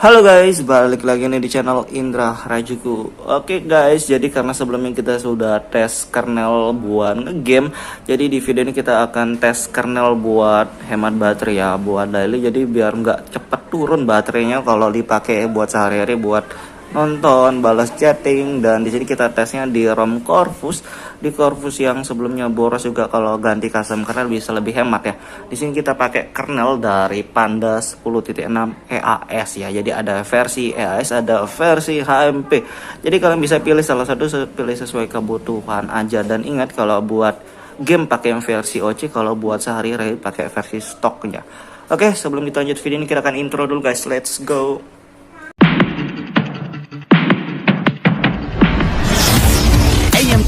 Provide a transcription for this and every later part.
Halo guys, balik lagi nih di channel Indra Rajuku. Oke guys, jadi karena sebelumnya kita sudah tes kernel buat ngegame, jadi di video ini kita akan tes kernel buat hemat baterai ya, buat daily. Jadi biar nggak cepet turun baterainya kalau dipakai buat sehari-hari, buat nonton, balas chatting. Dan di sini kita tesnya di ROM Corvus, di Corvus yang sebelumnya boros juga. Kalau ganti custom kernel bisa lebih hemat ya. Di sini kita pakai kernel dari Panda 10.6 EAS ya. Jadi ada versi EAS, ada versi HMP. Jadi kalian bisa pilih salah satu, pilih sesuai kebutuhan aja. Dan ingat, kalau buat game pakai yang versi OC, kalau buat sehari-hari pakai versi stoknya. Oke, sebelum kita lanjut video ini, kita akan intro dulu guys. Let's go.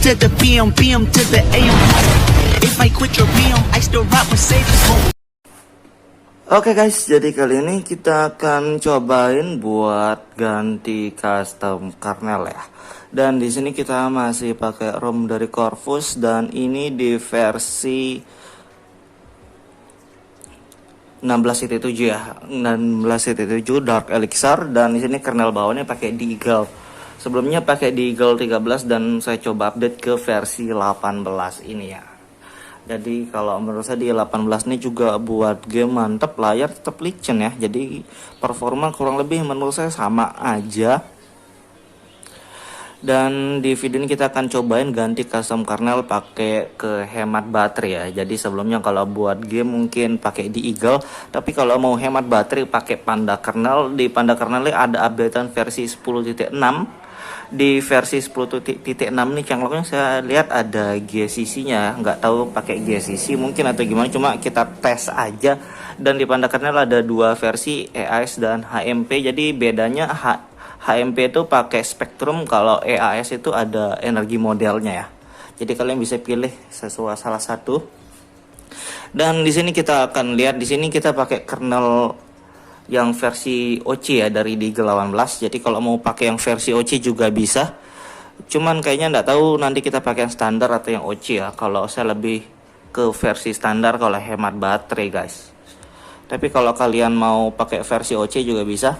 To the PM, PM to the AM. If I quit your PM, I still rock with savings. Oke guys, jadi kali ini kita akan cobain buat ganti custom kernel ya. Dan di sini kita masih pakai ROM dari Corvus, dan ini di versi 16.7 ya, 16.7 Dark Elixir. Dan di sini kernel bawahnya pakai Deagle. Sebelumnya pakai Deagle 13 dan saya coba update ke versi 18 ini ya. Jadi kalau menurut saya di 18 ini juga buat game mantep, layar tetap licin ya. Jadi performa kurang lebih menurut saya sama aja. Dan di video ini kita akan cobain ganti custom kernel pakai ke hemat baterai ya. Jadi sebelumnya kalau buat game mungkin pakai di Eagle, tapi kalau mau hemat baterai pakai Panda kernel. Di Panda kernel ada updatean versi 10.6. Di versi 10.6 nih cangkloknya saya lihat ada GCC-nya, nggak tahu pakai GCC mungkin atau gimana, cuma kita tes aja. Dan di Panda kernel ada dua versi, EAS dan HMP. Jadi bedanya HMP itu pakai spektrum, kalau EAS itu ada energi modelnya ya. Jadi kalian bisa pilih sesuai salah satu. Dan di sini kita akan lihat, di sini kita pakai kernel yang versi OC ya, dari Deagle 18. Jadi kalau mau pakai yang versi OC juga bisa, cuman kayaknya nggak tahu nanti kita pakai yang standar atau yang OC ya. Kalau saya lebih ke versi standar kalau hemat baterai guys. Tapi kalau kalian mau pakai versi OC juga bisa.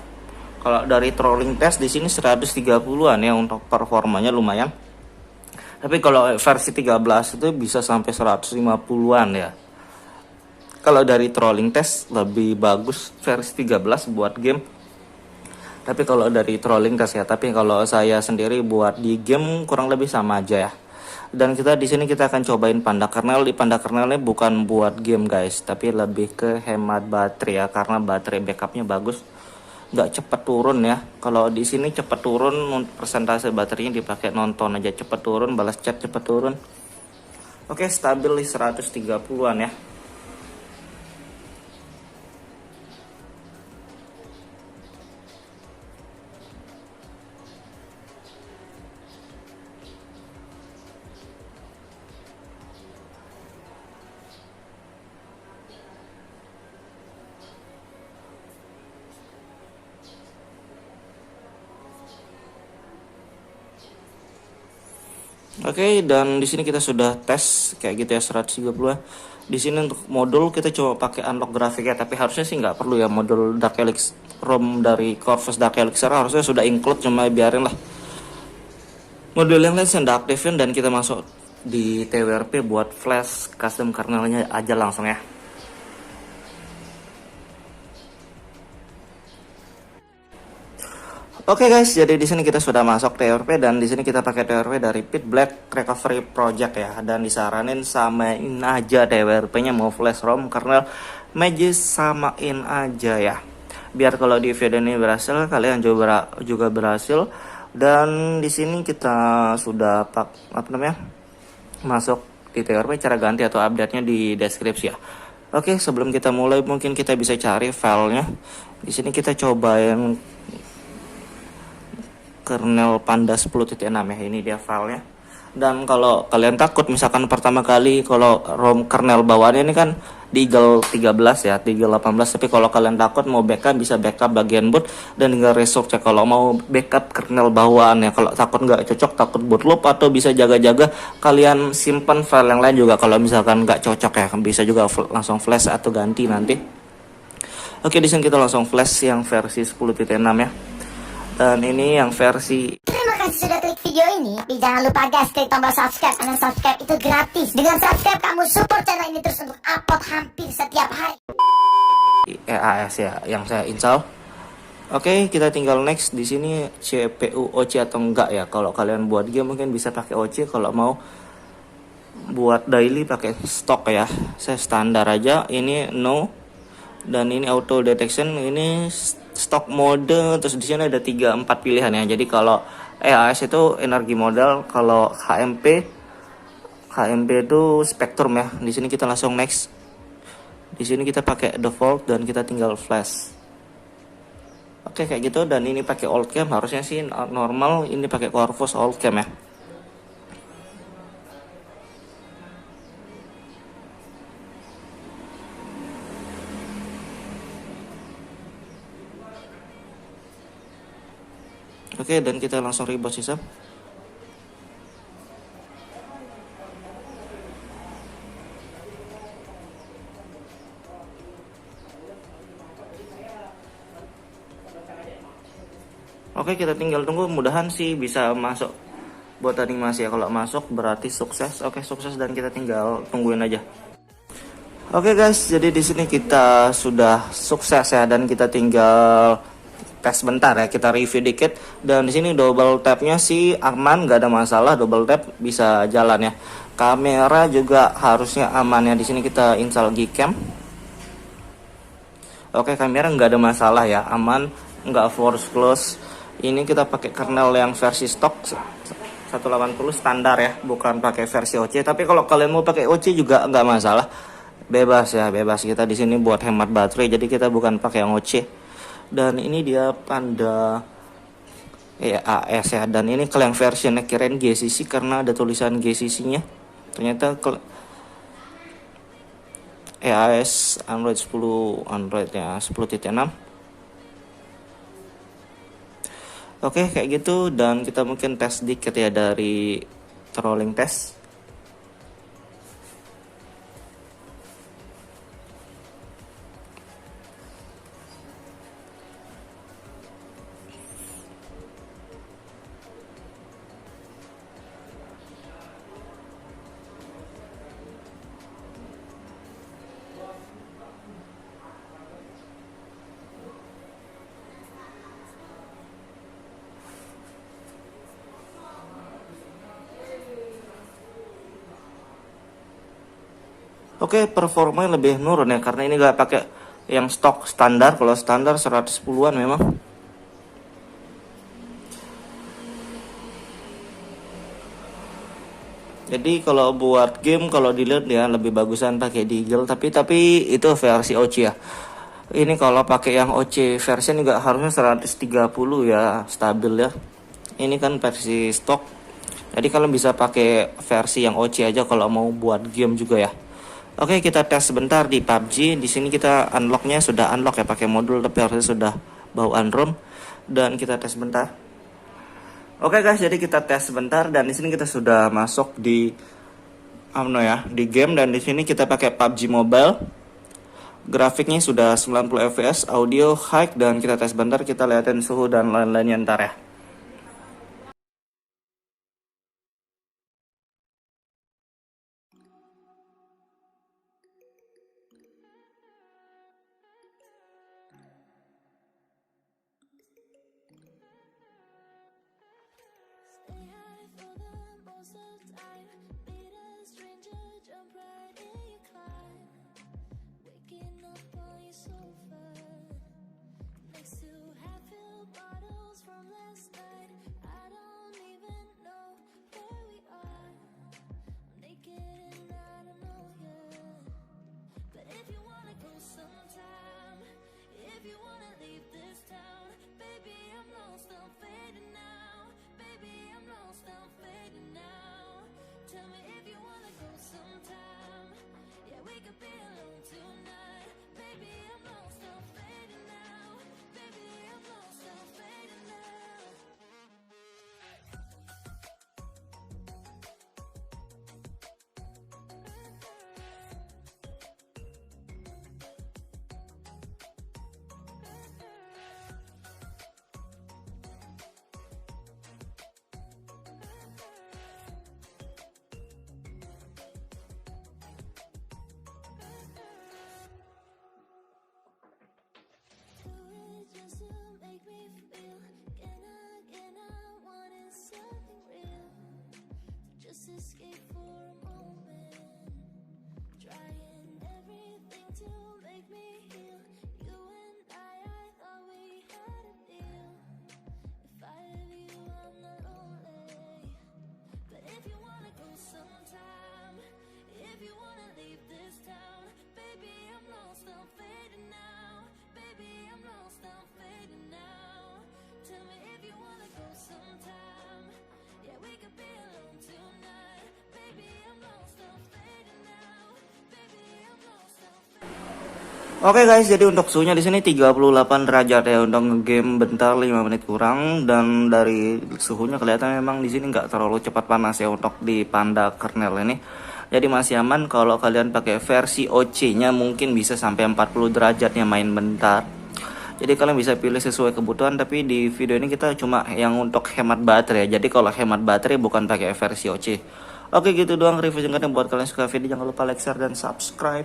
Kalau dari trolling test di sini 130-an ya, untuk performanya lumayan. Tapi kalau versi 13 itu bisa sampai 150-an ya. Kalau dari trolling test lebih bagus versi 13 buat game. Tapi kalau dari trolling test ya, tapi kalau saya sendiri buat di game kurang lebih sama aja ya. Dan kita di sini kita akan cobain Panda kernel. Di Panda kernelnya bukan buat game guys, tapi lebih ke hemat baterai ya, karena baterai backupnya bagus, nggak cepet turun ya. Kalau di sini cepet turun, persentase baterainya dipakai nonton aja cepet turun, balas chat cepet turun. Oke, stabil di 130-an ya. Oke, dan di sini kita sudah tes kayak gitu ya, 130. Di sini untuk modul kita coba pakai unlock grafik ya, tapi harusnya sih nggak perlu ya. Modul Dark Elixir ROM dari Corvus Dark Elixir harusnya sudah include, cuma biarin lah. Modul yang lain saya nggak aktifin, dan kita masuk di TWRP buat flash custom kernelnya aja langsung ya. Oke guys, jadi di sini kita sudah masuk TWRP, dan di sini kita pakai TWRP dari Pit Black Recovery Project ya. Dan disaranin samain aja TWRP-nya, mau flash ROM kernel Magis samain aja ya. Biar kalau di video ini berhasil, kalian juga berhasil. Dan di sini kita sudah masuk di TWRP. Cara ganti atau update-nya di deskripsi ya. Oke, sebelum kita mulai mungkin kita bisa cari filenya. Di sini kita cobain kernel Panda 10.6 ya, ini dia filenya. Dan kalau kalian takut misalkan pertama kali, kalau ROM kernel bawaannya ini kan di Deagle 13 ya, Deagle 18. Tapi kalau kalian takut mau backup, bisa backup bagian boot dan tinggal resource ya. Kalau mau backup kernel bawaan ya, kalau takut nggak cocok, takut boot loop, atau bisa jaga-jaga, kalian simpan file yang lain juga. Kalau misalkan nggak cocok ya, bisa juga langsung flash atau ganti nanti. Oke, di sini kita langsung flash yang versi 10.6 ya. Dan ini yang versi. Terima kasih sudah klik video ini. Tapi jangan lupa guys, klik tombol subscribe. Karena subscribe itu gratis. Dengan subscribe kamu support channel ini terus untuk upload hampir setiap hari. EAS ya, yang saya install. Oke, kita tinggal next. Di sini CPU OC atau enggak ya. Kalau kalian buat game mungkin bisa pakai OC. Kalau mau buat daily pakai stok ya. Saya standar aja. Ini no. Dan ini auto detection, ini stock mode. Terus di sini ada 3-4 pilihan ya. Jadi kalau EAS itu energi modal, kalau HMP itu spektrum ya. Di sini kita langsung next. Di sini kita pakai default dan kita tinggal flash. Oke, kayak gitu. Dan ini pakai old cam, harusnya sih normal. Ini pakai Corvus old cam ya. Oke, dan kita langsung reboot sistem. Oke, kita tinggal tunggu, mudahan sih bisa masuk buat animasi ya. Kalau masuk berarti sukses. Oke, sukses dan kita tinggal tungguin aja. Oke guys, jadi di sini kita sudah sukses ya, dan kita tinggal tes bentar ya, kita review dikit. Dan di sini double tapnya sih aman, nggak ada masalah, double tap bisa jalan ya. Kamera juga harusnya aman ya. Di sini kita install Gcam. Oke, kamera nggak ada masalah ya, aman, nggak force close. Ini kita pakai kernel yang versi stok 180 standar ya, bukan pakai versi OC. Tapi kalau kalian mau pakai OC juga nggak masalah, bebas ya, bebas. Kita di sini buat hemat baterai, jadi kita bukan pakai yang OC. Dan ini dia Panda EAS ya. Dan ini kalau yang versionnya kirain GCC karena ada tulisan GCC-nya. Ternyata EAS Android 10, Android ya 10.6. Oke, kayak gitu. Dan kita mungkin tes dikit ya dari trolling test. Oke, performanya lebih nurun ya, karena ini gak pakai yang stok standar. Kalau standar 110-an memang. Jadi kalau buat game, kalau dilihat ya lebih bagusan pakai Deagle, tapi itu versi OC ya. Ini kalau pakai yang OC version juga harusnya 130 ya, stabil ya. Ini kan versi stok. Jadi kalian bisa pakai versi yang OC aja kalau mau buat game juga ya. Oke, kita tes sebentar di PUBG. Di sini kita unlocknya sudah unlock ya, pakai modul, tapi harusnya sudah bawaan ROM. Dan kita tes sebentar. Oke guys, jadi kita tes sebentar dan di sini kita sudah masuk di di game. Dan di sini kita pakai PUBG Mobile. Grafiknya sudah 90 fps, audio high, dan kita tes bentar, kita lihatin suhu dan lain-lainnya ntar ya. just escape for a moment, trying everything to make me heal. You and I thought we had a deal. If I have you, I'm not lonely. But if you wanna go sometime, if you wanna leave this town, baby, I'm lost, I'm fading now. Baby, I'm lost, I'm fading now. Tell me if you wanna go sometime. Yeah, we could be alone tonight. Baby, I'm lost, I'm fading now. Baby, I'm lost, I'm fading. Oke guys, jadi untuk suhunya di sini 38 derajat ya untuk ngegame bentar 5 menit kurang, dan dari suhunya kelihatan memang di sini nggak terlalu cepat panas ya untuk di Panda kernel ini. Jadi masih aman. Kalau kalian pakai versi OC-nya mungkin bisa sampai 40 derajatnya main bentar. Jadi kalian bisa pilih sesuai kebutuhan, tapi di video ini kita cuma yang untuk hemat baterai ya. Jadi kalau hemat baterai bukan pakai versi OC. Oke, gitu doang review singkatnya. Buat kalian suka video jangan lupa like, share, dan subscribe.